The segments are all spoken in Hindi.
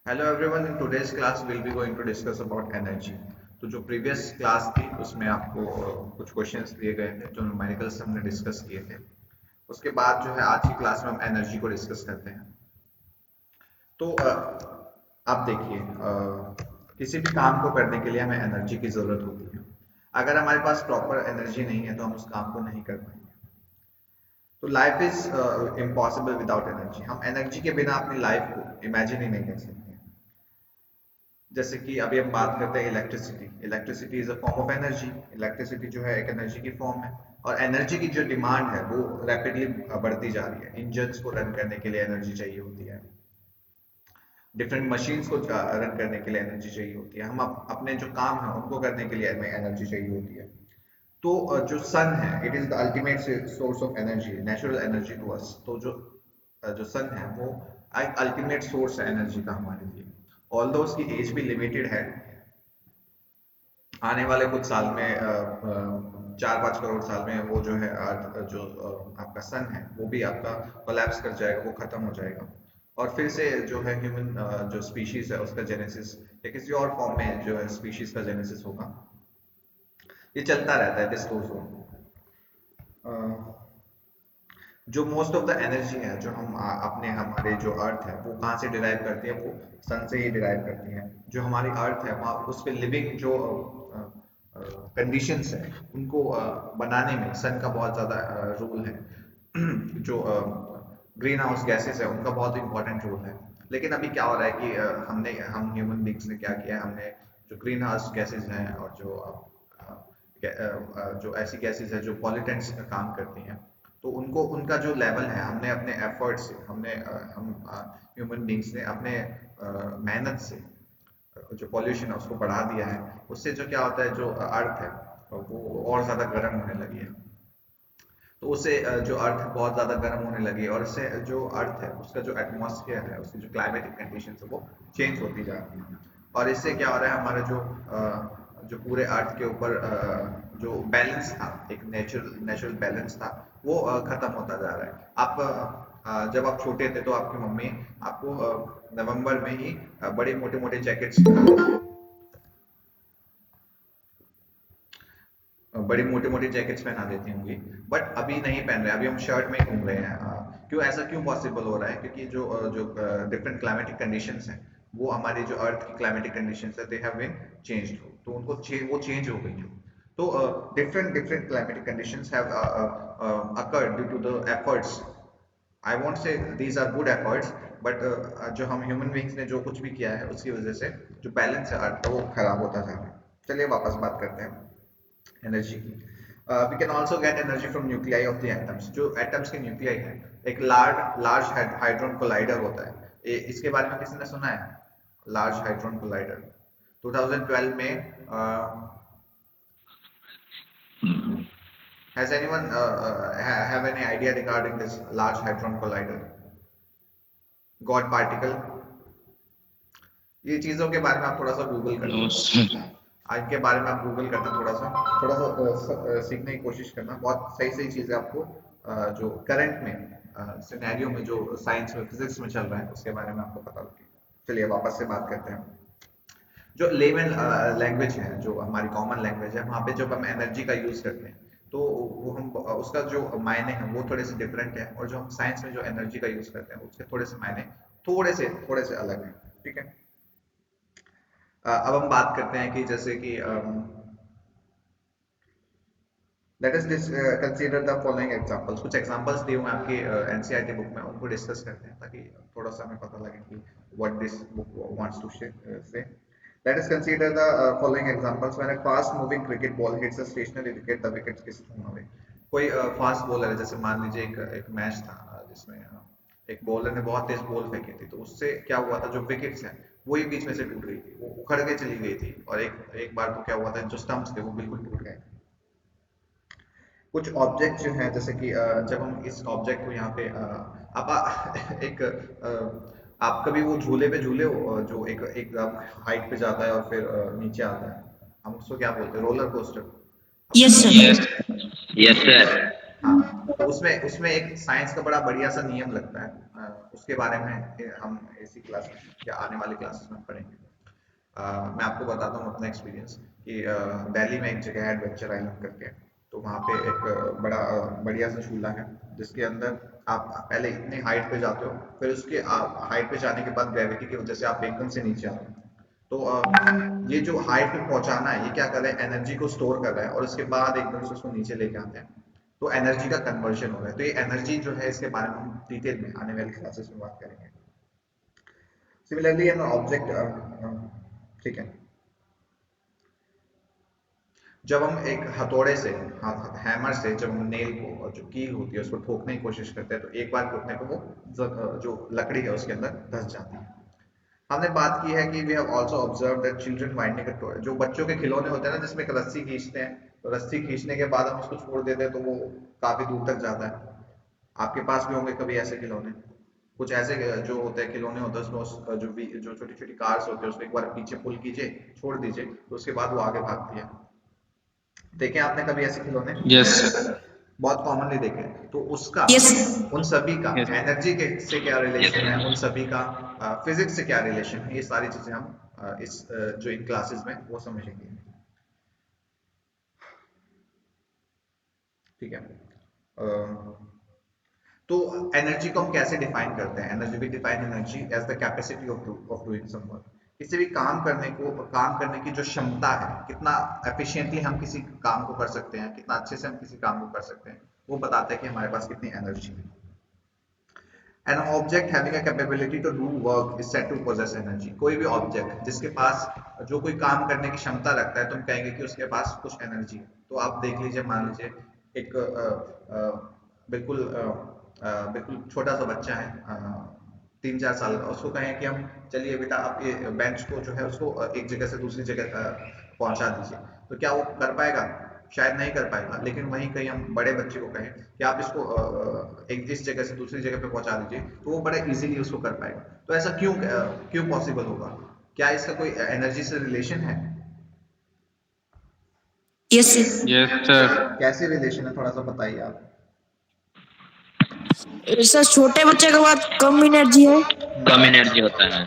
Hello everyone. In today's class, we'll be going to discuss about energy. तो जो प्रीवियस क्लास थी उसमें आपको कुछ क्वेश्चंस दिए गए थे जो न्यूमेरिकल्स हमने डिस्कस किए थे। उसके बाद जो है आज की क्लास में हम एनर्जी को डिस्कस करते हैं। तो आप देखिए, किसी भी काम को करने के लिए हमें एनर्जी की ज़रूरत होती है। अगर हमारे पास प्रॉपर एनर्जी नहीं है तो हम उस काम को नहीं कर पाएंगे। तो life is impossible without energy. हम एनर्जी के बिना अपनी लाइफ को इमेजिन ही नहीं कर सकते। जैसे कि अभी हम बात करते हैं electricity. Electricity is a form of energy. Electricity जो है एक एनर्जी की फॉर्म है, और एनर्जी की जो डिमांड है वो रैपिडली बढ़ती जा रही है। इंजन्स को रन करने के लिए एनर्जी चाहिए होती है, डिफरेंट मशीन्स को रन करने के लिए एनर्जी चाहिए होती है, हम अपने जो काम है उनको करने के लिए हमें एनर्जी चाहिए होती है। तो जो सन है, it is the ultimate source of energy, natural energy to us. तो जो सन है वो एक अल्टीमेट सोर्स है एनर्जी का हमारे लिए। ऑल्दो उसकी एज भी लिमिटेड है, आने वाले कुछ साल में 4-5 करोड़ साल में वो जो है अर्थ जो आपका सन है वो भी आपका कोलैप्स कर जाएगा, वो खत्म हो जाएगा। और फिर से जो है ह्यूमन जो स्पीशीज है उसका जेनेसिस या किसी और फॉर्म में जो है स्पीशीज का जेनेसिस होगा। ये चलता रहता है, दिस गोज ऑन। जो मोस्ट ऑफ द एनर्जी है जो हम अपने हमारे जो अर्थ है वो कहाँ से डिराइव करती है, वो सन से ही डिराइव करती है। जो हमारी अर्थ है वहाँ उस पे लिविंग जो कंडीशंस है उनको बनाने में सन का बहुत ज़्यादा रोल है। जो ग्रीन हाउस गैसेस है उनका बहुत इंपॉर्टेंट रोल है। लेकिन अभी क्या हो रहा है कि हम ह्यूमन बींग्स ने क्या किया है, हमने जो ग्रीन हाउस गैसेस हैं और जो ऐसी गैसेस है जो पॉल्यूटेंट्स का काम करती हैं, तो उनको उनका जो लेवल है हमने अपने एफर्ट से हम ह्यूमन बींग्स ने अपने मेहनत से जो पॉल्यूशन है उसको बढ़ा दिया है। उससे जो क्या होता है, जो अर्थ है वो और ज़्यादा गर्म होने लगी है। तो उससे जो अर्थ बहुत ज़्यादा गर्म होने लगी है, और इससे जो अर्थ है उसका जो एटमॉस्फेयर है उसकी जो क्लाइमेटिक कंडीशन है वो चेंज होती जा रही है। और इससे क्या हो रहा है, हमारा जो पूरे अर्थ के ऊपर जो बैलेंस था, एक नेचुरल बैलेंस था, वो खत्म होता जा रहा है। जब आप छोटे थे तो आपकी मम्मी आपको नवंबर में ही बड़े मोटे मोटे जैकेट्स, बड़ी मोटे मोटे जैकेट्स पहना देती होंगी। बट अभी नहीं पहन रहे, अभी हम शर्ट में ही घूम रहे हैं। क्यों ऐसा क्यों पॉसिबल हो रहा है? क्योंकि जो डिफरेंट क्लाइमेटिक कंडीशंस हैं वो हमारी जो अर्थ की क्लाइमेटिक कंडीशंस है दे हैव बीन चेंज्ड। तो वो चेंज हो गई है। तो different different climatic conditions have occurred due to the efforts. I won't say these are good efforts, but जो हम ह्यूमन बींग्स ने जो कुछ भी किया है उसकी वजह से जो बैलेंस है अर्थ का वो खराब होता जा रहा है। चलिए वापस बात करते हैं एनर्जी की। We can also get energy from nuclei of the atoms. जो एटम्स के न्यूक्लियाई है, एक लार्ज लार्ज हाइड्रोन कोलाइडर होता है। इसके बारे में किसी ने सुना है? लार्ज हाइड्रोन कोलाइडर 2012 में has anyone have any idea regarding this large hadron collider, God particle? ये चीज़ों के बारे में आप थोड़ा सा गूगल करना, नो सर। आज के बारे में आप गूगल करना, थोड़ा सा सीखने की कोशिश करना। बहुत सही सही चीज़ें आपको जो करंट में सिनेरियो में जो साइंस में फिजिक्स में चल रहा है उसके बारे में आपको पता होगी। चलिए वापस से बात करते हैं। जो लेमन लैंग्वेज है, जो हमारी कॉमन लैंग्वेज है, वहाँ पे जब हम एनर्जी का यूज़ करते हैं तो वो हम उसका जो मायने हैं वो थोड़े से डिफरेंट है, और जो हम साइंस में जो एनर्जी का यूज़ करते हैं उसके थोड़े से मायने थोड़े से अलग हैं। ठीक है। अब हम बात करते हैं कि जैसे कि let us consider the following examples. कुछ एग्जांपल्स दिए हुए हैं आपके एनसीईआरटी बुक में, उनको डिस्कस करते हैं ताकि थोड़ा सा हमें पता लगे कि what this book wants to say. Let us consider the following examples. When a fast moving cricket ball hits a stationary wicket, the wicket is thrown away. कोई फास्ट बॉलर है, जैसे मान लीजिए एक मैच था जिसमें एक बॉलर ने बहुत तेज बॉल फेंकी थी, तो उससे क्या हुआ था, जो विकेट्स हैं वो ही बीच में से टूट गई थी, वो उखड़ के चली गई थी। और एक एक बार तो क्या हुआ था, जो स्टंप्स थे वो बिल्कुल टूट गए। कुछ ऑब्जेक्ट जो है, जैसे कि जब हम इस ऑब्जेक्ट को यहाँ पे एक आप कभी वो झूले पे झूले हो, जो एक एक हाइट पे जाता है और फिर नीचे आता है, हम उसको क्या बोलते हैं, रोलर कोस्टर। यस आपने सर। कभी यस। Yes sir. हाँ, उसमें उसमें एक साइंस का बड़ा बढ़िया सा नियम लगता है, उसके बारे में हम इसी क्लास में या आने वाली क्लासेस में पढ़ेंगे। मैं आपको बताता हूँ अपना एक्सपीरियंस कि दिल्ली में एक जगह है एडवेंचर आइलैंड करके। तो वहाँ पे एक बड़ा बढ़िया सा झूला है, जिसके अंदर आप पहले इतनी हाइट पे जाते हो, फिर उसके हाइट पे जाने के बाद ग्रेविटी की वजह से आप एकदम से नीचे आते हो। तो ये जो हाइट पे पहुंचाना है, ये क्या कर रहा है, एनर्जी को स्टोर कर रहा है और उसके बाद एकदम से उसको नीचे लेके आते हैं। तो एनर्जी का कन्वर्जन हो रहा है। तो ये एनर्जी जो है, इसके बारे में हम डिटेल में आने वाली क्लासेस में बात करेंगे। सिमिलरली एन ऑब्जेक्ट, ठीक है, जब हम एक हथौड़े से, हैमर से जब हम नेल को और जो कील होती है उसको ठोकने की कोशिश करते हैं, तो एक बार ठोकने पे वो जो लकड़ी है उसके अंदर धंस जाती है। हमने बात की है कि we have also observe that children winding a toy, जो बच्चों के खिलौने होते हैं ना, जिसमें एक रस्सी खींचते हैं, तो रस्सी खींचने के बाद हम उसको छोड़ देते हैं तो वो काफी दूर तक जाता है। आपके पास भी होंगे कभी ऐसे खिलौने। कुछ ऐसे जो होते हैं खिलौने होते हैं, उसमें जो छोटी छोटी कार्स होते हैं, उसको एक बार पीछे पुल कीजिए, छोड़ दीजिए, तो उसके बाद वो आगे भागती है। देखे आपने कभी ऐसे खिलौने? यस बहुत कॉमनली देखे हैं। तो उसका, यस उन सभी का यस एनर्जी के से क्या रिलेशन है, उन सभी का फिजिक्स से क्या रिलेशन है, ये सारी चीजें हम इस जो इन क्लासेस में वो समझेंगे। ठीक है। तो एनर्जी को हम कैसे डिफाइन करते हैं? Energy, we define energy as the capacity of doing some work. किसी भी काम करने की जो क्षमता है, कितना एफिशिएंटली हम किसी काम को कर सकते हैं, कितना अच्छे से हम किसी काम को कर सकते हैं, वो बताता है कि हमारे पास कितनी एनर्जी है। An object having a capability to do work is said to possess energy। कोई भी ऑब्जेक्ट जिसके पास जो कोई काम करने की क्षमता रखता है, तुम कहेंगे कि उसके पास कुछ एनर्जी है। तो आप देख लीजिए, मान लीजिए एक बिल्कुल छोटा सा बच्चा है, 3-4 साल का, उसको कहें कि हम, चलिए बेटा आप ये बेंच को जो है उसको एक जगह से दूसरी जगह पहुंचा दीजिए, तो क्या वो कर पाएगा? शायद नहीं कर पाएगा। लेकिन वहीं कहीं हम बड़े बच्चे को कहें कि आप इसको एक इस जगह से दूसरी जगह पे पहुंचा दीजिए, तो वो बड़े इजीली उसको कर पाएगा। तो ऐसा क्यों पॉसिबल होगा? क्या इसका कोई एनर्जी से रिलेशन है? Yes yes sir. कैसे रिलेशन है, थोड़ा सा बताइए आप। सर, छोटे बच्चे के पास कम एनर्जी है कम एनर्जी होता है।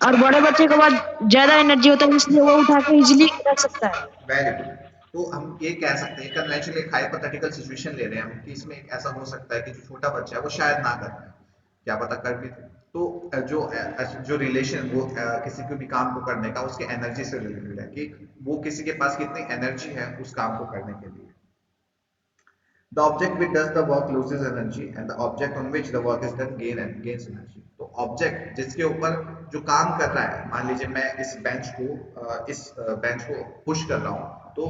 और बड़े बच्चे के पास ज्यादा एनर्जी होता है, इसलिए वो उठा के इजिली रख सकता है। Very good. तो हम ये कह सकते हैं, कन्वेंशनली एक हाइपोथेटिकल सिचुएशन ले रहे हैं हम, कि इसमें एक ऐसा हो सकता है कि जो छोटा बच्चा है वो शायद ना कर पाए, क्या पता कर भी दे। तो जो रिलेशन वो किसी को भी काम को करने का उसके एनर्जी से रिलेटेड है, कि वो किसी के पास कितनी एनर्जी है उस काम को करने के लिए। The object which does the work loses energy and the object on which the work is done gains energy। तो ऑब्जेक्ट जिसके ऊपर जो काम कर रहा है, मान लीजिए मैं इस बेंच को पुश कर रहा हूँ, तो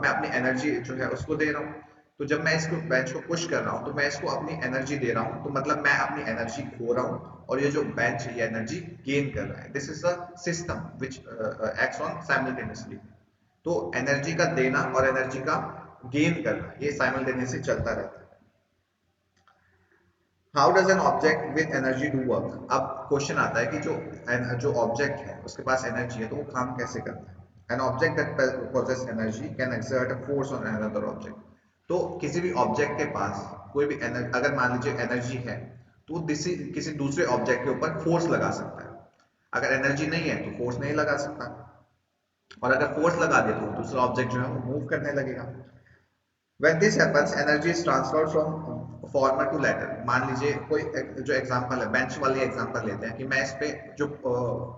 मैं अपनी एनर्जी जो है उसको दे रहा हूँ। तो जब मैं इसको बेंच को पुश कर रहा हूँ, तो मैं इसको अपनी एनर्जी दे रहा हूँ, तो मतलब मैं अपनी एनर्जी खो रहा हूँ और ये जो बेंच है ये एनर्जी गेन कर रहा है। This is a system which acts on simultaneously. तो एनर्जी का देना और एनर्जी का गेन करना, ये साइमल्टेनियसली चलता रहता है। How does an object with energy do work? अब क्वेश्चन आता है कि जो ऑब्जेक्ट है उसके पास एनर्जी है, तो वो काम कैसे करता है? An object that possess energy can exert a force on another object। तो किसी भी ऑब्जेक्ट के पास कोई भी एनर्जी, अगर मान लीजिए एनर्जी है, तो किसी दूसरे ऑब्जेक्ट के ऊपर फोर्स लगा सकता है। अगर एनर्जी नहीं है तो फोर्स नहीं लगा सकता, और अगर फोर्स लगा दिया तो दूसरा ऑब्जेक्ट जो है वो मूव करने लगेगा। When this happens, energy is transferred from former to latter। मान लीजिए कोई जो एग्जांपल है, बेंच वाली एग्जांपल लेते हैं, कि मैं इस पे जो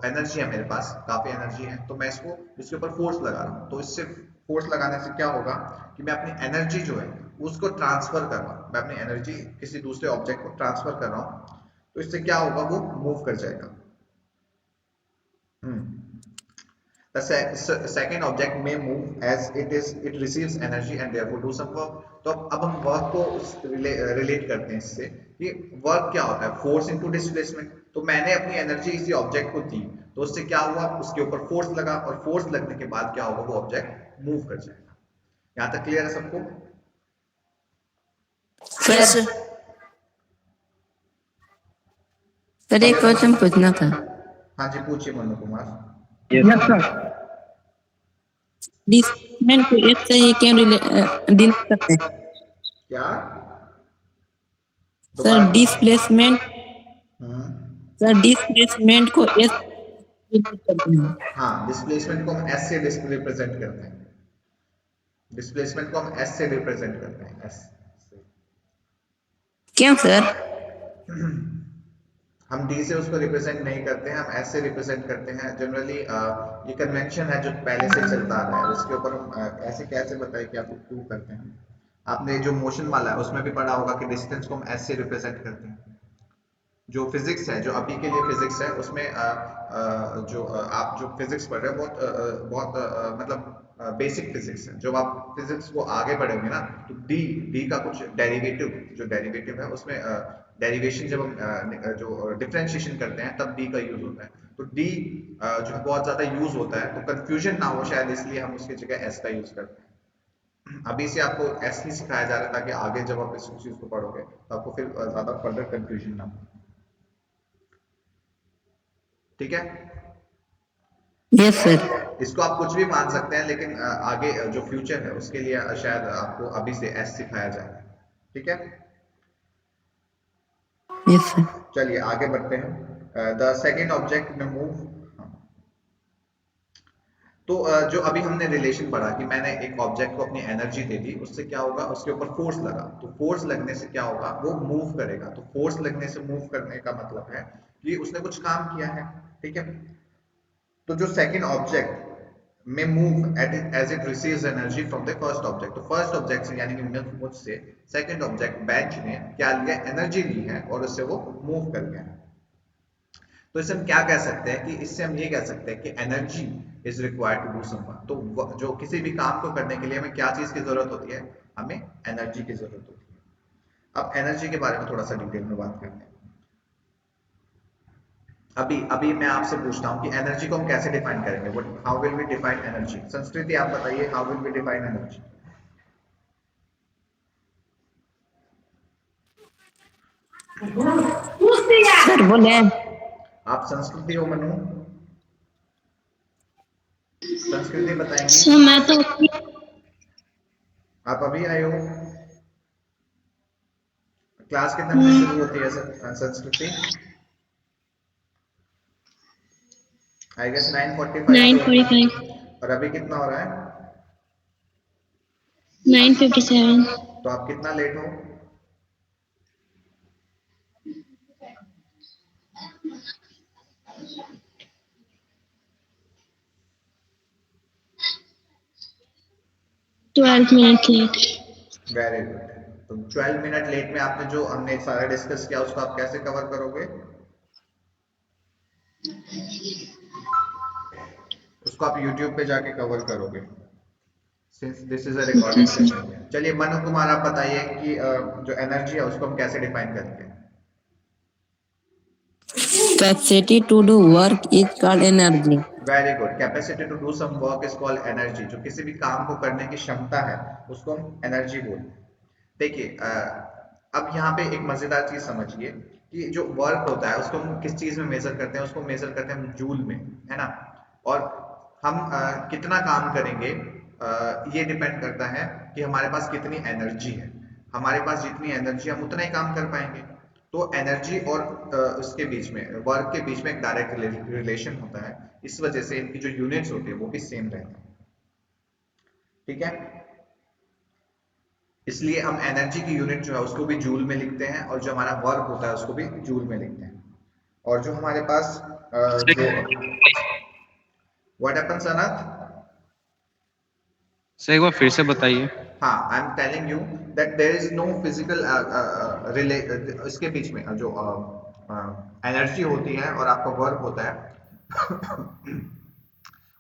एनर्जी है, मेरे पास काफी एनर्जी है, तो मैं इसके ऊपर फोर्स लगा रहा हूँ। तो इससे फोर्स लगाने से क्या होगा कि मैं अपनी एनर्जी जो है उसको ट्रांसफर कर रहा हूँ, मैं अपनी एनर्जी किसी दूसरे ऑब्जेक्ट को ट्रांसफर कर रहा हूँ। तो इससे क्या होगा, वो मूव कर जाएगा। The second object may move as it receives energy and therefore do some work। तो अब हम वर्क को रिलेट करते हैं इससे, कि वर्क क्या होता है, फोर्स इनटू डिस्प्लेसमेंट। तो मैंने अपनी एनर्जी इसी ऑब्जेक्ट को दी, तो उससे क्या हुआ, उसके ऊपर फोर्स लगा, और फोर्स लगने के बाद क्या होगा, वो ऑब्जेक्ट मूव कर जाएगा। यहाँ तक क्लियर है सबको? यस सर, एक क्वेश्चन पूछना था। हाँ जी, पूछिए Manu Kumar. Yes sir. Displacement को एक से ही क्यों डील करते हैं? क्या? सर डिस्प्लेसमेंट हम्म, सर डिस्प्लेसमेंट को एस करते हैं। हाँ, डिस्प्लेसमेंट को हम एस से रिप्रेजेंट करते हैं। डिस्प्लेसमेंट को हम एस से रिप्रेजेंट करते हैं, एस से। क्यों सर? हम डी से उसको रिप्रेजेंट नहीं करते हैं, हम एस से रिप्रेजेंट करते हैं। जनरली ये कन्वेंशन है जो पहले से चलता आ रहा है। इसके ऊपर हम ऐसे कैसे बताएं कि आपको प्रूव करते हैं। आपने जो मोशन वाला है उसमें भी पढ़ा होगा कि डिस्टेंस को हम एस से रिप्रेजेंट करते हैं। जो फिजिक्स है, जो अभी के लिए फिजिक्स है, उसमें आप जो फिजिक्स पढ़ रहे हो बहुत मतलब बेसिक फिजिक्स है। जब आप फिजिक्स को आगे बढ़ोगे ना, तो डी डी का कुछ डेरिवेटिव, जो डेरिवेटिव है उसमें डेरिवेशन जब हम जो डिफरेंशिएशन करते हैं तब डी का यूज होता है। तो डी जो है बहुत ज्यादा यूज होता है, तो कंफ्यूजन ना हो शायद इसलिए हम उसकी जगह एस का यूज करते हैं। अभी से आपको एस ही सिखाया जा रहा है ताकि आगे जब आप इस चीज को पढ़ोगे तो आपको फिर ज्यादा फर्दर कंफ्यूजन ना हो। ठीक है, यस सर। इसको आप कुछ भी मान सकते हैं, लेकिन आगे जो फ्यूचर है उसके लिए शायद आपको अभी से एस सिखाया जाए। ठीक है, यस सर। चलिए आगे बढ़ते हैं। द सेकेंड ऑब्जेक्ट में मूव। तो जो अभी हमने रिलेशन पढ़ा कि मैंने एक ऑब्जेक्ट को अपनी एनर्जी दे दी, उससे क्या होगा, उसके ऊपर फोर्स लगा, तो फोर्स लगने से क्या होगा, वो मूव करेगा। तो फोर्स लगने से मूव करने का मतलब है कि उसने कुछ काम किया है। ठीक है, तो जो सेकंड ऑब्जेक्ट में move as it receives energy from the first object, तो फर्स्ट ऑब्जेक्ट से यानी कि मुझसे सेकंड ऑब्जेक्ट बेंच ने क्या लिया, एनर्जी ली है और उससे वो मूव कर गया। तो इससे हम क्या कह सकते हैं कि इससे हम ये कह सकते हैं कि energy is required to do someone. तो जो किसी भी काम को करने के लिए हमें क्या चीज की जरूरत होती है, हमें एनर्जी की जरूरत होती है। अब एनर्जी के बारे में थोड़ा सा डिटेल में बात करते हैं। अभी अभी मैं आपसे पूछता हूँ कि एनर्जी को हम कैसे डिफाइन करेंगे, what how will we define energy. Sanskriti आप बताइए, how will we define energy. Sir बोले। आप संस्कृति हो मनु, संस्कृति बताएंगे। सर मैं तो आप अभी आए हो, क्लास कितने बजे शुरू होती है संस्कृति? आई गेस 9:45 पे होती 9:45 है। और अभी कितना हो रहा है? 9:57 तो आप कितना लेट हो? Twelve minute late. Very good. तो 12 मिनट लेट में आपने जो हमने सारा डिस्कस किया उसको आप कैसे कवर करोगे? उसको आप YouTube पे जाके कवर करोगे, since this is a okay recorded sir. Session. चलिए मनु कुमार आप बताइए कि जो एनर्जी है उसको हम कैसे डिफाइन करेंगे? Capacity to do work is called energy. Very good, capacity to do some work is called energy. जो किसी भी काम को करने की क्षमता है उसको हम एनर्जी बोलते हैं। देखिए अब यहाँ पे एक मजेदार चीज समझिए कि जो वर्क होता है उसको हम किस चीज में मेजर करते हैं, उसको मेजर करते हैं जूल में, है ना। और हम कितना काम करेंगे ये डिपेंड करता है कि हमारे पास कितनी एनर्जी है। हमारे पास जितनी एनर्जी हम उतना ही काम कर पाएंगे। तो एनर्जी और उसके बीच में, वर्क के बीच में एक डायरेक्ट रिलेशन होता है। इस वजह से इनकी जो यूनिट्स होती है वो भी सेम रहती है। ठीक है, इसलिए हम एनर्जी की यूनिट जो है उसको भी जूल में लिखते हैं और जो हमारा वर्क होता है उसको भी जूल में लिखते हैं। और जो हमारे पास जो व्हाट हैपेंस अनंत। सर एक बार फिर से बताइए। हाँ, I am telling you that there is no physical relay इसके बीच में जो एनर्जी होती है और आपका वर्क होता है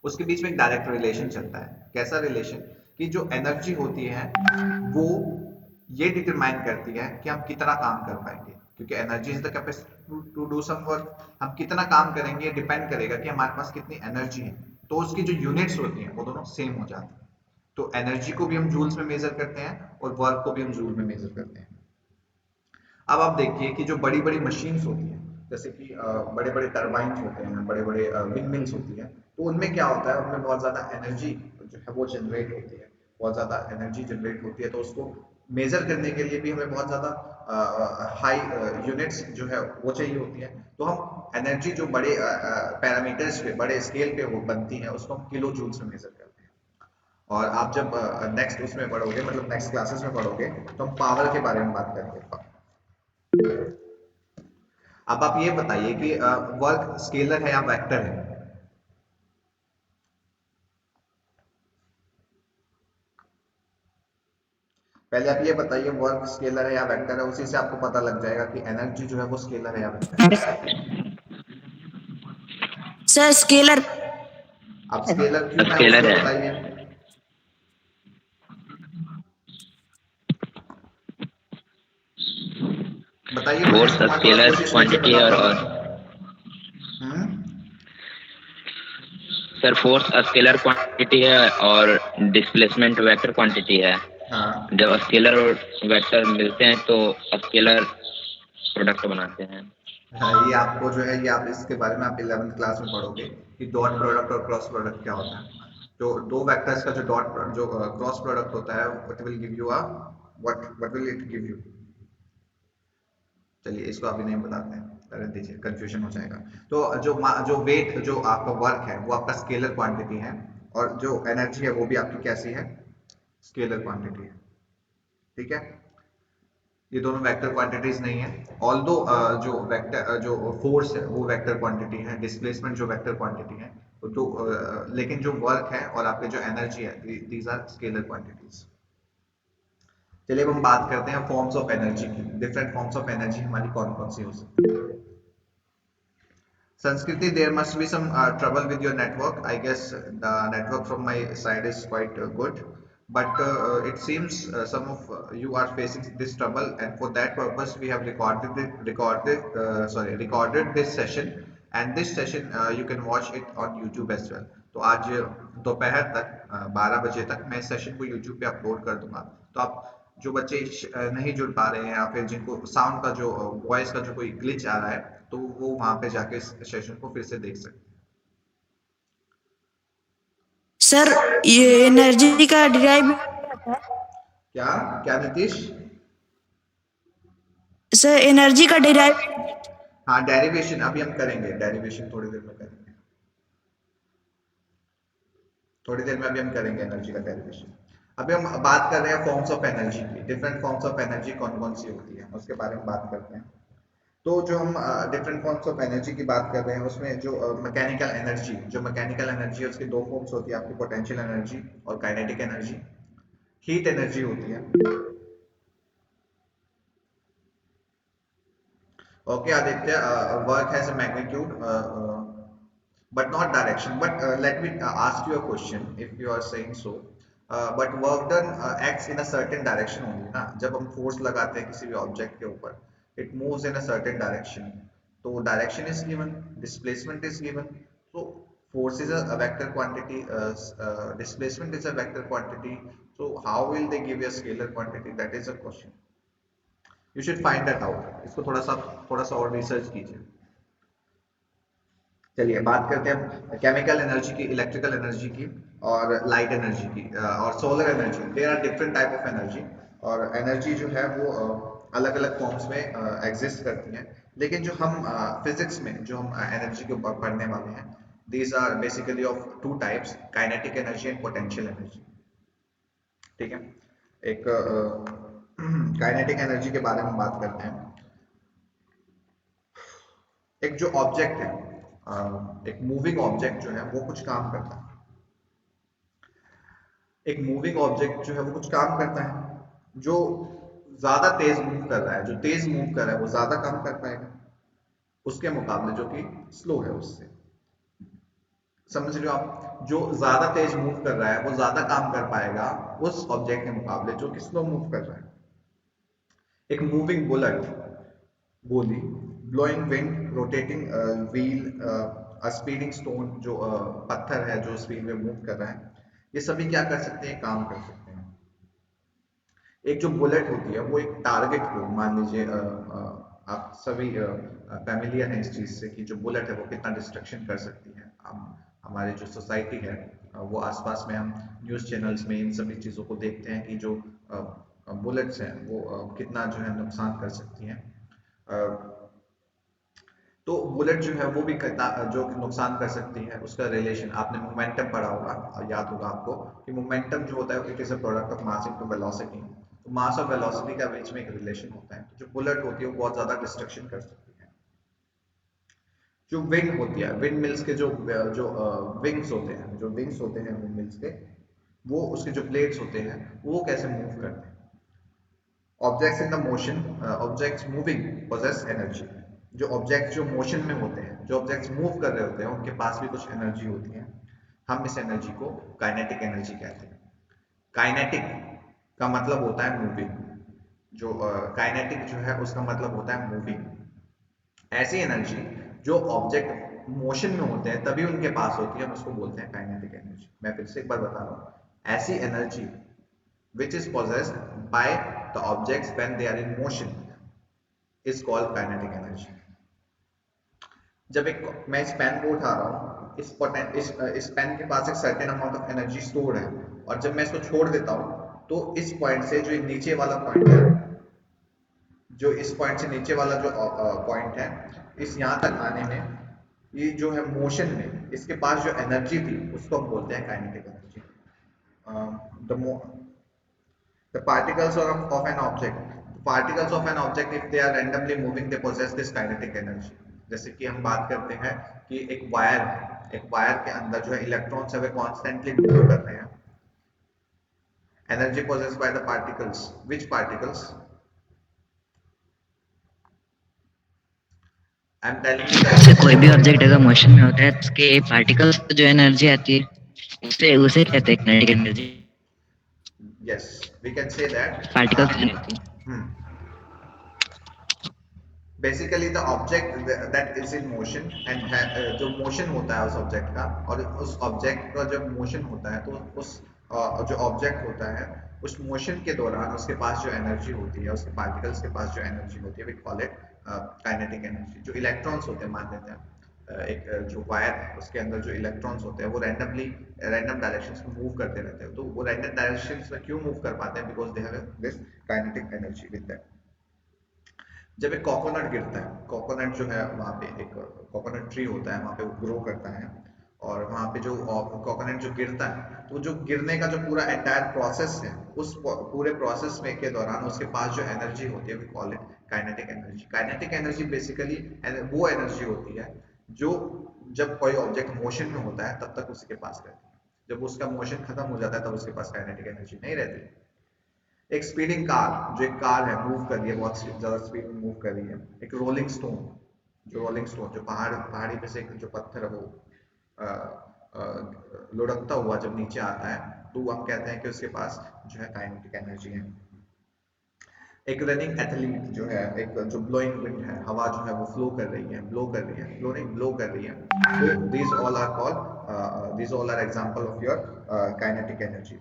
उसके बीच में एक डायरेक्ट रिलेशन चलता है। कैसा रिलेशन, कि जो एनर्जी होती है वो ये डिटरमाइन करती है कि हम कितना काम कर पाएंगे, क्योंकि energy is the capacity to do some work. हम कितना काम करेंगे डिपेंड करेगा कि हमारे पास कितनी एनर्जी है। तो उसकी जो यूनिट्स होती हैं वो दोनों सेम हो जाती हैं। तो एनर्जी को भी हम जूल्स में मेजर करते हैं और वर्क को भी हम जूल में मेजर करते हैं। अब आप देखिए कि जो बड़ी बड़ी मशीन्स होती हैं, जैसे कि बड़े बड़े टरबाइंस होते हैं, बड़े बड़े विंड मिल्स होती हैं, तो उनमें क्या होता है, उनमें बहुत ज़्यादा एनर्जी जो है वो जनरेट होती है। बहुत ज़्यादा एनर्जी जनरेट होती है, तो उसको मेजर करने के लिए भी हमें बहुत ज़्यादा हाई यूनिट्स जो है वो चाहिए होती है। तो हम एनर्जी जो बड़े पैरामीटर्स पे, बड़े स्केल पे वो बनती है, उसको हम किलो जूल्स में मेजर करते हैं। और आप जब नेक्स्ट उसमें पढ़ोगे, मतलब नेक्स्ट क्लासेस में पढ़ोगे, तो हम पावर के बारे में बात करेंगे। अब आप ये बताइए कि वर्क स्केलर है या वेक्टर है? पहले आप ये बताइए वर्क स्केलर है या वेक्टर है, उसी से आपको पता लग जाएगा कि एनर्जी जो है वो स्केलर है या वेक्टर है। सर स्केलर अब स्केलर क्यों है स्केलर उसको है। बताइए। बताइए मनीष फोर्स कुमार, थोड़ा स्केलर कोशिश कीजिए क्वांटिटी है बता और पाए। हम्म। सर फोर्स स्केलर क्वांटिटी है और डिस्प्लेसमेंट वेक्टर क्वांटिटी है। हाँ जब स्केलर और वेक्टर मिलते हैं तो स्केलर प्रोडक्ट बनाते हैं। हाँ, ये आपको जो है, ये आप इसके बारे में आप 11th क्लास में पढ़ोगे कि डॉट प्रोडक्ट और क्रॉस प्रोडक्ट क्या होता है। तो दो वेक्टर्स का जो जो क्रॉस प्रोडक्ट होता है, what will give you a, what will it give you. चलिए इसको अभी नहीं बताते हैं, रहने दीजिए, कंफ्यूजन हो जाएगा। तो जो वेट, जो आपका वर्क है वो आपका स्केलर क्वांटिटी है, और जो एनर्जी है वो भी आपकी कैसी है, स्केलर क्वांटिटी है। ठीक है, ये दोनों वेक्टर क्वांटिटीज नहीं है। ऑल्दो जो वेक्टर जो फोर्स है वो वेक्टर क्वांटिटी है, डिस्प्लेसमेंट जो वेक्टर क्वांटिटी है, तो लेकिन जो वर्क है और आपके जो एनर्जी है, दीज आर स्केलर क्वांटिटीज। चलिए अब हम बात करते हैं फॉर्म्स ऑफ एनर्जी की। डिफरेंट फॉर्म्स ऑफ एनर्जी हमारी कौन कौन सी हो सकती है। Sanskriti, there must be some trouble with your network. I guess the network from my side is quite good, but it seems some of you are facing this trouble, and for that purpose, we have recorded this session, and this session you can watch it on YouTube as well. तो आज दोपहर तक 12 बजे तक मैं इस सेशन को YouTube पे अपलोड कर दूंगा। तो आप जो बच्चे नहीं जुड़ पा रहे हैं, या फिर जिनको साउंड का जो वॉइस का जो कोई ग्लिच आ रहा है, तो वो वहां पे जाके इस सेशन को फिर से देख सकते सर ये एनर्जी का डिराइव हैं। क्या क्या नीतीश? सर एनर्जी का डिराइव हाँ, डेरिवेशन अभी हम करेंगे, डेरिवेशन थोड़ी देर में करेंगे, थोड़ी देर में अभी हम करेंगे एनर्जी का डेरिवेशन। अभी हम बात कर रहे हैं फॉर्म्स ऑफ एनर्जी की। डिफरेंट फॉर्म्स ऑफ एनर्जी कौन कौन सी होती है उसके बारे में बात करते हैं। तो जो हम डिफरेंट फॉर्म्स ऑफ एनर्जी की बात कर रहे हैं, उसमें जो मैकेनिकल एनर्जी, जो मैकेनिकल एनर्जी है उसकी दो फॉर्म्स होती है आपकी, पोटेंशियल एनर्जी और काइनेटिक एनर्जी। हीट एनर्जी होती है। Okay Aditya, work has a magnitude but not direction. But let me ask you a question. If you are saying so, but work done acts in a certain direction only ना, जब हम force लगाते हैं किसी भी object के ऊपर, it moves in a certain direction. तो direction is given, displacement is given. So force is a vector quantity, displacement is a vector quantity. So how will they give you a scalar quantity? That is a question. You should find that out. इसको थोड़ा सा और research कीजिए। चलिए बात करते हैं केमिकल एनर्जी की, इलेक्ट्रिकल एनर्जी की, और लाइट एनर्जी की, और solar energy. There are different type of energy, और एनर्जी जो है वो अलग अलग फॉर्म्स में एग्जिस्ट करती हैं। लेकिन जो हम फिजिक्स में जो हम एनर्जी के ऊपर पढ़ने वाले हैं, these are basically of two types, kinetic energy and potential energy. ठीक है, एक काइनेटिक एनर्जी के बारे में बात करते हैं। एक जो ऑब्जेक्ट है, एक मूविंग ऑब्जेक्ट जो है वो कुछ काम करता है। एक मूविंग ऑब्जेक्ट जो है वो कुछ काम करता है। जो ज्यादा तेज मूव कर रहा है, जो तेज मूव कर रहा है वो ज्यादा काम कर पाएगा उसके मुकाबले जो कि स्लो है उससे। समझ रहे हो आप? जो ज्यादा तेज मूव कर रहा है वो ज्यादा काम कर पाएगा उस ऑब्जेक्ट के मुकाबले जो कि स्लो मूव कर रहा है। एक मूविंग बुलेट, गोली, blowing wind, rotating wheel, speeding stone, जो पत्थर है जो स्पीड में मूव कर रहा है, ये सभी क्या कर सकते हैं, काम कर सकते हैं। एक जो बुलेट होती है वो एक टारगेट को, मान लीजिए आप सभी फैमिलियर हैं इस चीज से कि जो बुलेट है वो कितना डिस्ट्रक्शन कर सकती है। हम हमारे जो सोसाइटी है वो आसपास में हम न्यूज़ चैनल्स में इन सभी चीज़ों को देखते हैं कि जो बुलेट्स हैं वो कितना जो है नुकसान कर सकती हैं। तो बुलेट जो है वो भी कितना जो नुकसान कर सकती है, उसका रिलेशन आपने मोमेंटम पढ़ा होगा, याद होगा आपको कि मोमेंटम जो होता है it is a product of mass into velocity. तो मास और वेलोसिटी का बीच में एक रिलेशन होता है। तो जो बुलेट होती है वो बहुत ज्यादा डिस्ट्रक्शन कर सकती है। जो विंग होती है, विंड मिल्स के जो जो विंग्स होते हैं, जो विंग्स होते हैं विंड मिल्स के, वो उसके जो ब्लेड्स होते हैं वो कैसे मूव करते हैं। Objects in the motion, objects moving possess energy. जो ऑब्जेक्ट जो मोशन में होते हैं, जो ऑब्जेक्ट्स मूव कर रहे होते हैं, उनके पास भी कुछ एनर्जी होती है। हम इस एनर्जी को काइनेटिक एनर्जी कहते हैं। काइनेटिक का मतलब होता है मूविंग। जो काइनेटिक जो है उसका मतलब होता है मूविंग। ऐसी एनर्जी जो ऑब्जेक्ट मोशन में होते हैं तभी उनके पास होती है, हम उसको बोलते हैं काइनेटिक एनर्जी। मैं फिर से एक बार बता रहा हूँ, ऐसी energy which is possessed by the objects when they are in motion is called kinetic energy. जब एक मैं इस पेन को उठा रहा हूँ, इस पेन के पास एक certain amount of energy store है, और जब मैं इसको छोड़ देता हूँ तो इस पॉइंट से जो नीचे वाला पॉइंट है, जो इस पॉइंट से नीचे वाला जो पॉइंट है, इस यहाँ तक आने में ये जो है मोशन में इसके पास जो एनर्जी थी उसको हम बोलते हैं kinetic energy. The particles of an object, particles of an object if they are randomly moving they possess this kinetic energy। जैसे कि हम बात करते हैं कि एक वायर के अंदर जो है इलेक्ट्रॉन्स है वे कॉन्स्टेंटली मूव कर रहे हैं। Energy possessed by the particles, which particles? I am telling you जैसे that कोई भी ऑब्जेक्ट अगर मोशन में होता है तो उसके पार्टिकल्स जो एनर्जी आती है उसे उसे कहते हैं kinetic energy. yes, we can say that particles energy. Basically the object that is in motion and जो मोशन होता है उस ऑब्जेक्ट का, और उस ऑब्जेक्ट का जब मोशन होता है तो उस जो ऑब्जेक्ट होता है उस मोशन के दौरान उसके पास जो एनर्जी होती है, उसके पार्टिकल्स के पास जो एनर्जी होती है, we call it kinetic energy. जो इलेक्ट्रॉन्स होते हैं, मान लेते हैं एक जो वायर है उसके अंदर जो इलेक्ट्रॉन्स होते हैं वो रैंडम डायरेक्शंस में मूव करते रहते हैं। तो वो रैंडम डायरेक्शंस में क्यों मूव कर पाते हैं? Because they have this kinetic energy with that. जब एक कोकोनट गिरता है, कोकोनट जो है वहाँ पे एक कोकोनट ट्री होता है, वहाँ पे वो ग्रो करता है, और वहाँ पे जो कोकोनट जो गिरता है तो जो गिरने का जो पूरा एंटायर प्रोसेस है, उस पूरे प्रोसेस में के दौरान उसके पास जो एनर्जी होती है we call it kinetic energy. Kinetic energy basically वो एनर्जी होती है जो जब कोई ऑब्जेक्ट मोशन में होता है तब तक उसके पास रहती है। जब उसका मोशन खत्म हो जाता है तब उसके पास काइनेटिक एनर्जी नहीं रहती। एक स्पीडिंग कार, जो एक कार है मूव कर रही है, बहुत ज्यादा स्पीड में मूव कर रही है। एक रोलिंग स्टोन, जो पहाड़ी पे से जो पत्थर है वो लुढ़कता हुआ जब नीचे आता है तो हम कहते हैं कि उसके पास जो है काइनेटिक एनर्जी है। एक रनिंग एथलीट जो है, एक जो ब्लोइंग विंड है, हवा जो है वो फ्लो कर रही है, ब्लो कर रही है, फ्लो नहीं ब्लो कर रही है। तो these all are example of your kinetic energy।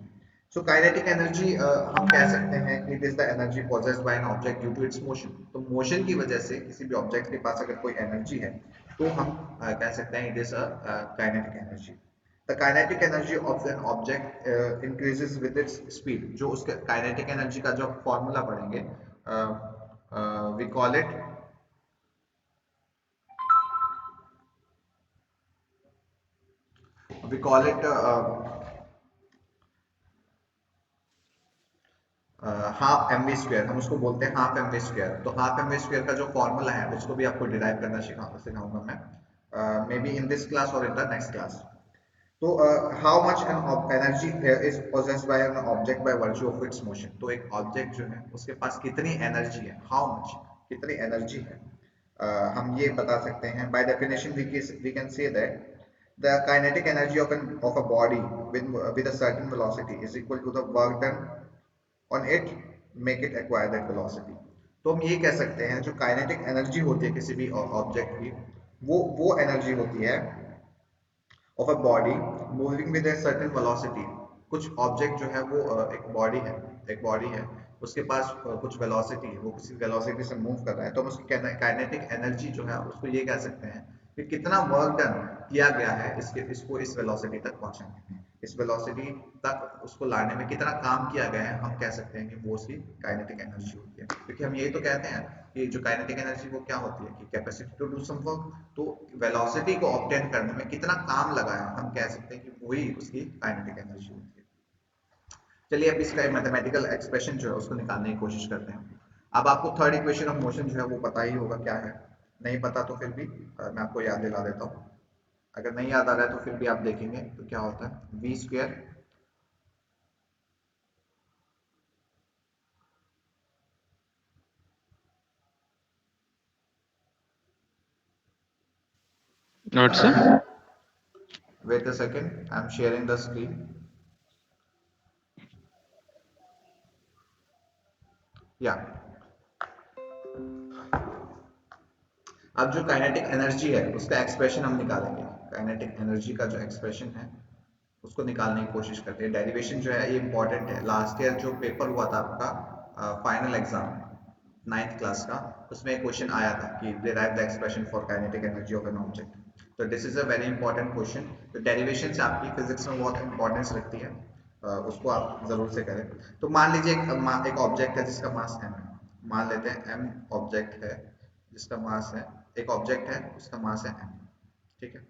So kinetic energy हम कह सकते हैं कि it is the energy possessed by an object due to its motion। तो मोशन की वजह से किसी भी ऑब्जेक्ट के पास अगर कोई एनर्जी है तो हम कह सकते हैं it is a kinetic energy। The kinetic energy of an object increases with its speed। जो उसके kinetic energy का जो फॉर्मूला पढ़ेंगे, we call it half M V square. हम उसको बोलते हैं हाफ एम वी स्क्वायर। तो हाफ एम वी स्क्वायर का जो फॉर्मूला है उसको भी आपको डिराइव करना सिखाऊंगा मैं, may be in this class और इन द नेक्स्ट क्लास। तो how much energy is possessed by an object by virtue of its motion. तो एक ऑब्जेक्ट जो है उसके पास कितनी एनर्जी है, हाउ मच, कितनी एनर्जी है, हम ये बता सकते हैं। By definition we can say that the kinetic energy of a body with a certain velocity is equal to the work done on it make it acquire that velocity। तो हम ये कह सकते हैं जो काइनेटिक एनर्जी होती है किसी भी ऑब्जेक्ट की, वो एनर्जी होती है of a body moving with a certain velocity। कुछ ऑब्जेक्ट जो है वो एक बॉडी है, उसके पास कुछ वेलोसिटी है, वो किसी वेलोसिटी से मूव कर रहा है, तो हम उसकी काइनेटिक एनर्जी जो है उसको ये कह सकते हैं कि कितना वर्क डन किया गया है इसको इस वेलोसिटी तक पहुंचाने में। इस वेलोसिटी तक उसको लाने में कितना काम किया गया है, हम कह सकते हैं कि वो उसकी काइनेटिक एनर्जी होती है। क्योंकि हम यही तो कहते हैं कि जो काइनेटिक एनर्जी वो क्या होती है कि capacity to do some work, तो वेलोसिटी को ऑब्टेन करने में कितना काम लगा है, हम कह सकते हैं कि वही उसकी काइनेटिक एनर्जी होती है। चलिए अब इसका मैथमेटिकल एक्सप्रेशन जो है उसको निकालने की कोशिश करते हैं। अब आपको थर्ड इक्वेशन ऑफ मोशन जो है वो पता ही होगा क्या है, नहीं पता तो फिर भी मैं आपको याद दिला देता हूँ। अगर नहीं याद आ रहा है तो फिर भी आप देखेंगे तो क्या होता है, V square Not sir. wait a second, I'm sharing the screen. Yeah. अब जो काइनेटिक एनर्जी है उसका एक्सप्रेशन हम निकालेंगे। काइनेटिक एनर्जी का जो एक्सप्रेशन है उसको निकालने की कोशिश करते हैं। डेरिवेशन जो है ये इंपॉर्टेंट है। लास्ट ईयर जो पेपर हुआ था आपका फाइनल एग्जाम 9th क्लास का, उसमें एक क्वेश्चन आया था कि derive the expression for kinetic energy of an object. तो this is a very important question. तो डेरिवेशन से आपकी फिजिक्स में बहुत इंपॉर्टेंस रखती है, उसको आप जरूर से करें। तो मान लीजिए एक ऑब्जेक्ट है जिसका मास m है, मान लेते हैं m ऑब्जेक्ट है जिसका मास है, एक ऑब्जेक्ट है उसका मास है m, ठीक है।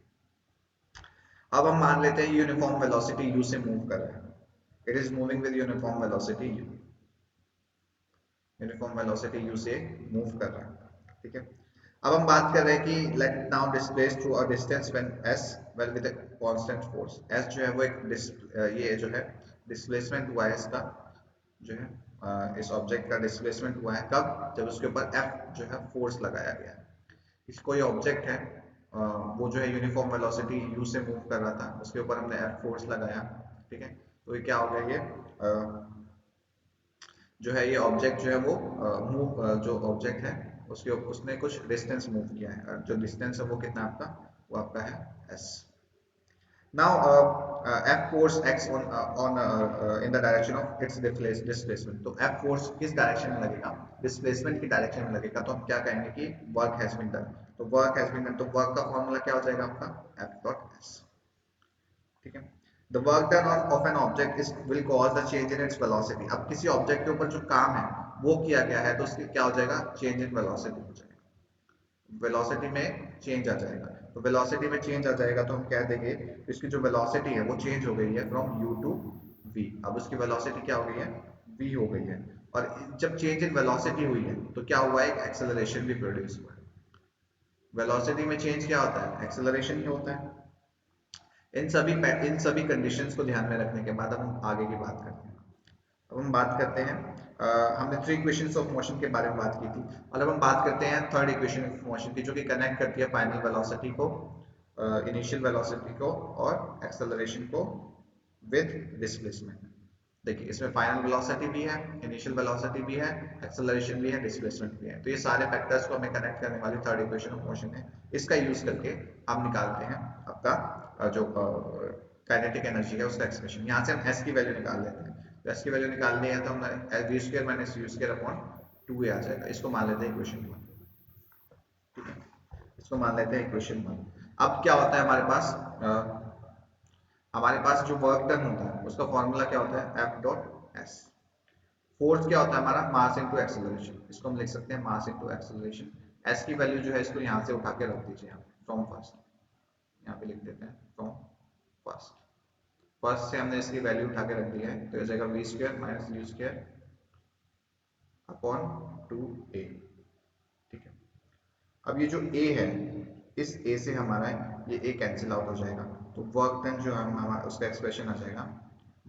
अब हम मान लेते हैं यूनिफॉर्म वेलोसिटी u से मूव कर रहा है, it is moving with uniform velocity u, uniform velocity u से मूव कर रहा है, ठीक है। अब हम बात कर रहे हैं कि let now displace through a distance when s well with a constant force. s जो है वो ये जो है डिस्प्लेसमेंट हुआ है इसका, जो है इस ऑब्जेक्ट का डिस्प्लेसमेंट हुआ है कब, जब उसके ऊपर f जो है फोर्स लगाया गया है। इस कोई ऑब्जेक्ट है वो जो है यूनिफॉर्म वेलोसिटी u से मूव कर रहा था, उसके ऊपर हमने f फोर्स लगाया, ठीक है। तो ये क्या हो गया, ये जो है ये ऑब्जेक्ट जो है वो जो ऑब्जेक्ट है उसने कुछ डिस्टेंस मूव किया है, जो डिस्टेंस है वो कितना आपका, वो आपका है s। Now F force acts on in the direction of its displacement। तो F force किस डायरेक्शन में लगेगा, डिस्प्लेसमेंट की डायरेक्शन में लगेगा। तो हम क्या कहेंगे कि वर्क हैज बीन डन। तो वर्क हैज बीन डन, तो वर्क का फॉर्मूला क्या हो जाएगा आपका, F डॉट S, ठीक है। The work done of an object is will cause the change in its velocity। अब किसी ऑब्जेक्ट के ऊपर जो काम है वो किया गया है तो उसकी क्या हो जाएगा, चेंज इन वेलोसिटी हो जाएगा, वेलोसिटी में चेंज आ जाएगा। तो वेलोसिटी में चेंज आ जाएगा तो हम कह देंगे इसकी जो वेलोसिटी है वो चेंज हो गई है फ्रॉम u टू v। अब उसकी वेलोसिटी क्या हो गई है, v हो गई है। और जब चेंज इन वेलोसिटी हुई है तो क्या हुआ है, एक एक्सेलरेशन भी प्रोड्यूस हुआ है। वेलोसिटी में चेंज क्या होता है, एक्सेलरेशन ही होता है। इन सभी कंडीशंस को ध्यान में रखने के बाद अब हम आगे की बात करते हैं। अब हम बात करते हैं हमने 3 इक्वेशंस ऑफ मोशन के बारे में बात की थी, और अब हम बात करते हैं थर्ड इक्वेशन ऑफ मोशन की, जो कि कनेक्ट करती है फाइनल वेलोसिटी को, इनिशियल वेलोसिटी को और एक्सेलरेशन को विद डिस्प्लेसमेंट। देखिए इसमें फाइनल वेलोसिटी भी है, इनिशियल वेलोसिटी भी है, एक्सेलरेशन भी है, डिस्प्लेसमेंट भी है। तो ये सारे फैक्टर्स को हमें कनेक्ट करने वाली थर्ड इक्वेशन ऑफ मोशन है। इसका यूज करके हम निकालते हैं आपका जो काइनेटिक एनर्जी है उसका एक्सप्रेशन। यहाँ से हम s की वैल्यू निकाल लेते हैं। तो s की वैल्यू निकालनी है तो हम v square minus u square upon 2a आ जाएगा। इसको मान लेते हैं इक्वेशन 1, ठीक है। इसको मान लेते हैं इक्वेशन 1। अब क्या होता है हमारे पास जो वर्क डन होता है उसका फॉर्मूला क्या होता है, F डॉट S। फोर्स क्या होता है हमारा, मास इनटू एक्सेलरेशन। इसको हम लिख सकते हैं मास इनटू एक्सेलरेशन। S की वैल्यू जो है इसको यहाँ से उठा के रख दीजिए, यहाँ फ्रॉम फर्स्ट, यहाँ पे लिख देते हैं फ्रॉम फर्स्ट। फर्स्ट से हमने इसकी वैल्यू उठा के रख दी है, तो हो जाएगा v square minus u square upon 2a, ठीक है। अब ये जो a है, इस a से हमारा ये a कैंसिल आउट हो जाएगा, तो वर्क डन जो है हमारा उसका एक्सप्रेशन आ जाएगा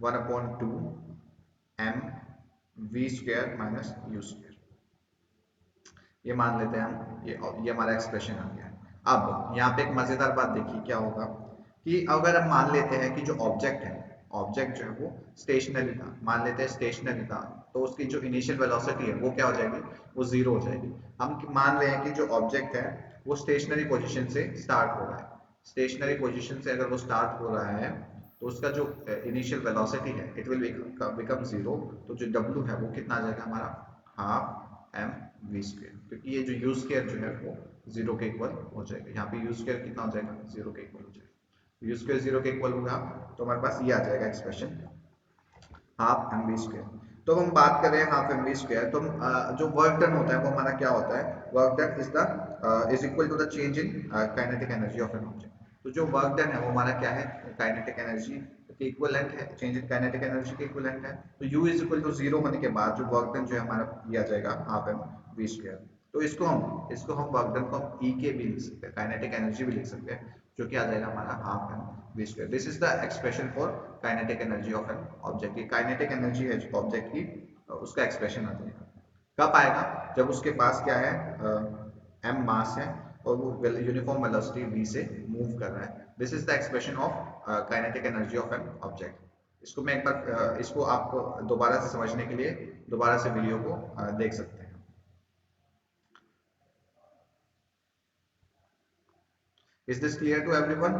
1/2 m v square minus u square. ये मान लेते हैं हम, ये हमारा एक्सप्रेशन आ गया है। अब यहाँ पे एक मजेदार बात देखिए क्या होगा कि अगर हम मान लेते हैं कि जो ऑब्जेक्ट है, ऑब्जेक्ट जो है वो स्टेशनरी था, मान लेते हैं स्टेशनरी था, तो उसकी जो इनिशियल वेलोसिटी है वो क्या हो जाएगी, वो जीरो हो जाएगी। हम मान रहे हैं कि जो ऑब्जेक्ट है वो स्टेशनरी पोजीशन से स्टार्ट हो रहा है। स्टेशनरी पोजीशन से अगर वो स्टार्ट हो रहा है तो उसका जो इनिशियल वेलोसिटी है इट विल बिकम जीरो। तो जो w है वो कितना आ जाएगा हमारा, हाफ m v स्क्वायर, क्योंकि ये जो u स्क्वायर जो है वो जीरो के इक्वल हो जाएगा। यहाँ पे u स्क्वायर कितना हो जाएगा, जीरो के इक्वल हो जाएगा। यू स्क्वायर 0 के इक्वल होगा, तो हमारे पास ये आ जाएगा expression half M V square. तो हम बात कर रहे हैं हाफ एम वी स्क्वायर, तो जो वर्क डन होता है वो हमारा क्या होता है, work done is equal to the change in kinetic energy of an object. तो जो वर्क डन है वो हमारा क्या है, काइनेटिक एनर्जी के इक्विवेलेंट है, चेंज इन काइनेटिक एनर्जी के इक्विवेलेंट है। तो u इज इक्वल टू 0 होने के बाद जो वर्क डन जो है हमारा दिया जाएगा हाफ एम वी स्क्वायर। तो इसको हम वर्क डन को हम E के भी लिख सकते हैं, काइनेटिक एनर्जी भी लिख सकते हैं, जो कि आ जाएगा हमारा half M V square. This is the expression for kinetic energy of an object. की काइनेटिक एनर्जी है ऑब्जेक्ट की, उसका एक्सप्रेशन आ जाएगा। कब आएगा, जब उसके पास क्या है, m मास है और वो यूनिफॉर्म वेलोसिटी v से मूव कर रहा है। This is the expression of kinetic energy of an object. इसको मैं एक बार इसको आपको दोबारा से समझने के लिए दोबारा से वीडियो को देख सकते हैं। Is this clear to everyone?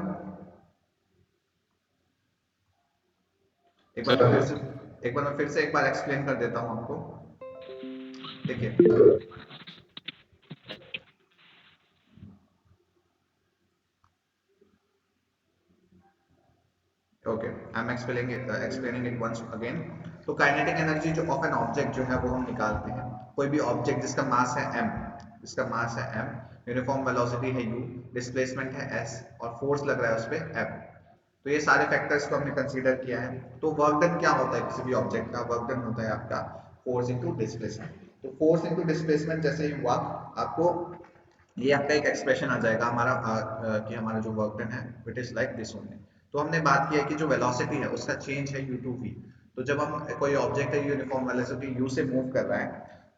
एक बार मैं फिर से एक बार एक्सप्लेन कर देता हूं आपको। देखिए, okay, I am explaining it once again. तो काइनेटिक एनर्जी जो ऑफ एन ऑब्जेक्ट जो है वो हम निकालते हैं। कोई भी ऑब्जेक्ट जिसका मास है m, यूनिफॉर्म वेलोसिटी है u, डिस्प्लेसमेंट है s और फोर्स लग रहा है उस पे F। तो ये सारे फैक्टर्स को हमने कंसीडर किया है। तो वर्क डन क्या होता है किसी भी ऑब्जेक्ट का, वर्क डन होता है आपका फोर्स इनटू डिस्प्लेसमेंट। तो फोर्स इनटू डिस्प्लेसमेंट जैसे ही हुआ, आपको ये आपका एक एक्सप्रेशन आ जाएगा हमारा कि हमारा जो वर्क डन है it is like this only. तो हमने बात किया कि जो वेलोसिटी है उसका चेंज है u/v। तो जब हम कोई ऑब्जेक्ट है यूनिफॉर्म वेलोसिटी u से मूव कर रहा है,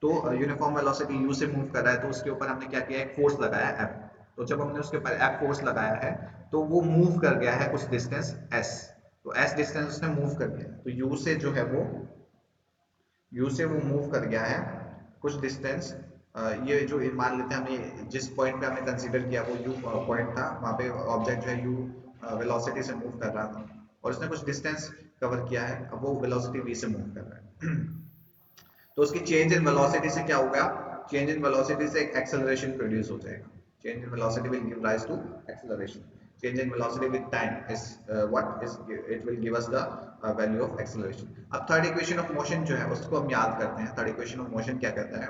तो यूनिफॉर्म वेलोसिटी u से मूव कर रहा है, तो उसके ऊपर हमने क्या किया, एक फोर्स लगाया F। तो जब हमने उसके ऊपर F फोर्स लगाया है, तो वो मूव कर गया है कुछ डिस्टेंस s। तो s डिस्टेंस उसने मूव कर दिया, तो u से जो है वो मूव कर गया है कुछ डिस्टेंस। ये जो मान लेते हैं हमने जिस पॉइंट पे हमने कंसीडर किया वो u पॉइंट था, वहां पे ऑब्जेक्ट जो है u वेलोसिटी से मूव कर रहा था और उसने कुछ डिस्टेंस कवर किया है, अब वो वेलोसिटी v से मूव कर रहा है। तो उसकी चेंज इन वेलोसिटी से क्या होगा, चेंज इन वेलोसिटी से एक एक्सेलरेशन प्रोड्यूस हो जाएगा। Change in velocity will give rise to acceleration. Change in velocity with time is what is it will give us the value of acceleration. अब थर्ड इक्वेशन ऑफ मोशन जो है उसको हम याद करते हैं। थर्ड इक्वेशन ऑफ मोशन क्या कहता है,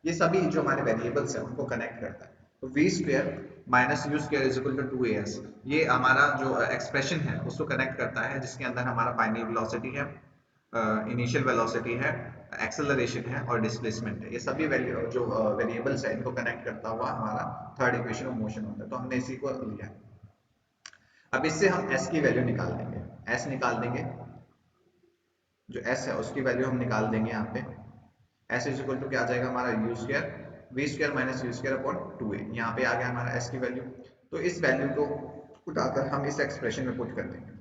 ये सभी जो हमारे वेरिएबल्स हैं उनको कनेक्ट करता है। तो v square minus u square is equal to 2as, ये हमारा जो एक्सप्रेशन है उसको कनेक्ट करता है, जिसके अंदर हमारा फाइनल वेलोसिटी है, इनिशियल वेलोसिटी है, एक्सेलरेशन है और डिस्प्लेसमेंट है। ये सभी वैल्यू जो वेरिएबल्स है इनको कनेक्ट करता हुआ हमारा थर्ड इक्वेशन ऑफ मोशन होता है। तो हमने इसी को लिया। अब इससे हम s की वैल्यू निकाल देंगे, s निकाल देंगे, जो s है उसकी वैल्यू हम निकाल देंगे यहाँ पे। s इज इक्वल टू क्या आ जाएगा हमारा u square v square minus u square upon 2a। यहाँ पे आ गया हमारा s की वैल्यू। तो इस वैल्यू को उठाकर हम इस एक्सप्रेशन में पुट कर देंगे।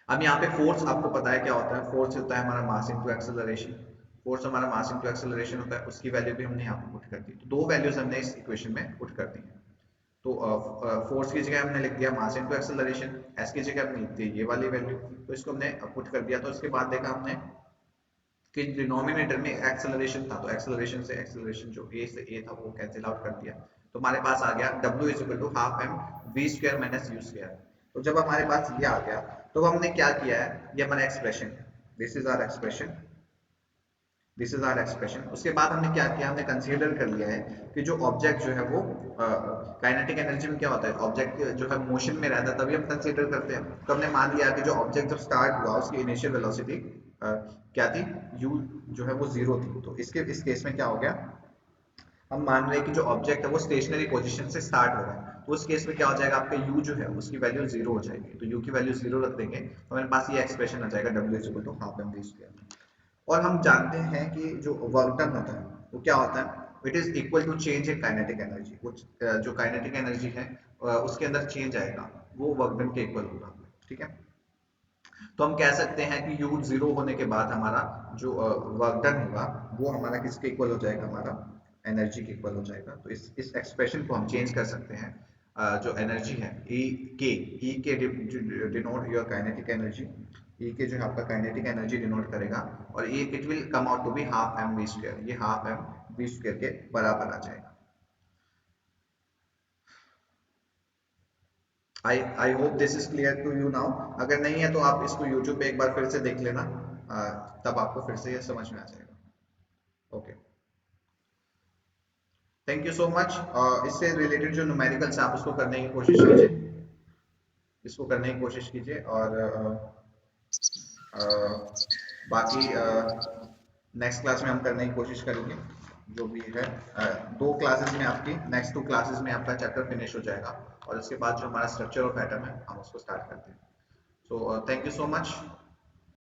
अब यहाँ पे फोर्स आपको पता है क्या होता है, फोर्स होता है हमारा मास इनटू एक्सेलरेशन। फोर्स हमारा मास इनटू एक्सेलरेशन होता है, उसकी वैल्यू भी हमने यहाँ पे पुट कर दी। तो दो वैल्यूज हमने इस इक्वेशन में पुट कर दी है। तो फोर्स की जगह हमने लिख दिया मास इनटू एक्सेलरेशन, एस की जगह हमने लिख दी ये वाली वैल्यू। तो इसको हमने पुट कर दिया। तो इसके बाद देखा हमने कि डिनोमिनेटर में एक्सेलरेशन था, तो एक्सेलरेशन से एक्सेलरेशन जो a से a था वो कैंसिल आउट कर दिया। तो हमारे पास आ गया w is equal to half m v square minus u square. तो जब हमारे पास ये आ गया तो हमने क्या किया है, ये हमारा expression, this is our expression, this is our expression. उसके बाद हमने क्या किया, हमने कंसीडर कर लिया है कि जो ऑब्जेक्ट जो है वो काइनेटिक एनर्जी में क्या होता है, ऑब्जेक्ट जो है मोशन में रहता है तभी हम कंसीडर करते हैं। तो हमने मान लिया कि जो ऑब्जेक्ट जब स्टार्ट हुआ उसकी इनिशियल वेलोसिटी क्या थी, u जो है वो 0 थी। तो इस केस में क्या हो गया, हम मान रहे हैं कि जो ऑब्जेक्ट है वो स्टेशनरी पोजीशन से स्टार्ट हो रहा है। तो उस केस में क्या हो जाएगा, आपका u जो है उसकी वैल्यू 0 हो जाएगी। तो u की वैल्यू 0 रख देंगे तो हमारे पास ये एक्सप्रेशन आ जाएगा w is equal to half m v square. और हम जानते हैं कि जो वर्क डन होता है वो क्या होता है, it is equal to change in kinetic energy. जो काइनेटिक एनर्जी है उसके अंदर चेंज आएगा वो वर्क डन के इक्वल होगा। ठीक है, तो हम कह सकते हैं कि u 0 होने के बाद हमारा जो वर्क डन होगा वो हमारा किसके इक्वल हो जाएगा, हमारा एनर्जी के इक्वल हो जाएगा। तो इस एक्सप्रेशन को हम चेंज कर सकते हैं। जो एनर्जी है E के denote your kinetic energy, E के जो है आपका काइनेटिक एनर्जी डिनोट करेगा और ये it will come out to be half m v square. ये हाफ m v स्क्वायर के बराबर आ जाएगा। I hope this is clear to you now. अगर नहीं है तो आप इसको यूट्यूब पे एक बार फिर से देख लेना, तब आपको फिर से ये समझ में आ जाएगा। Okay, thank you so much. इससे रिलेटेड जो न्यूमेरिकल्स आप उसको करने की कोशिश कीजिए, इसको करने की कोशिश कीजिए। और बाकी नेक्स्ट क्लास में हम करने की कोशिश करेंगे जो भी है। 2 क्लासेस में आपकी, नेक्स्ट 2 क्लासेस में आपका चैप्टर फिनिश हो जाएगा और इसके बाद जो हमारा स्ट्रक्चर ऑफ एटम है हम उसको स्टार्ट करते हैं। So thank you so much.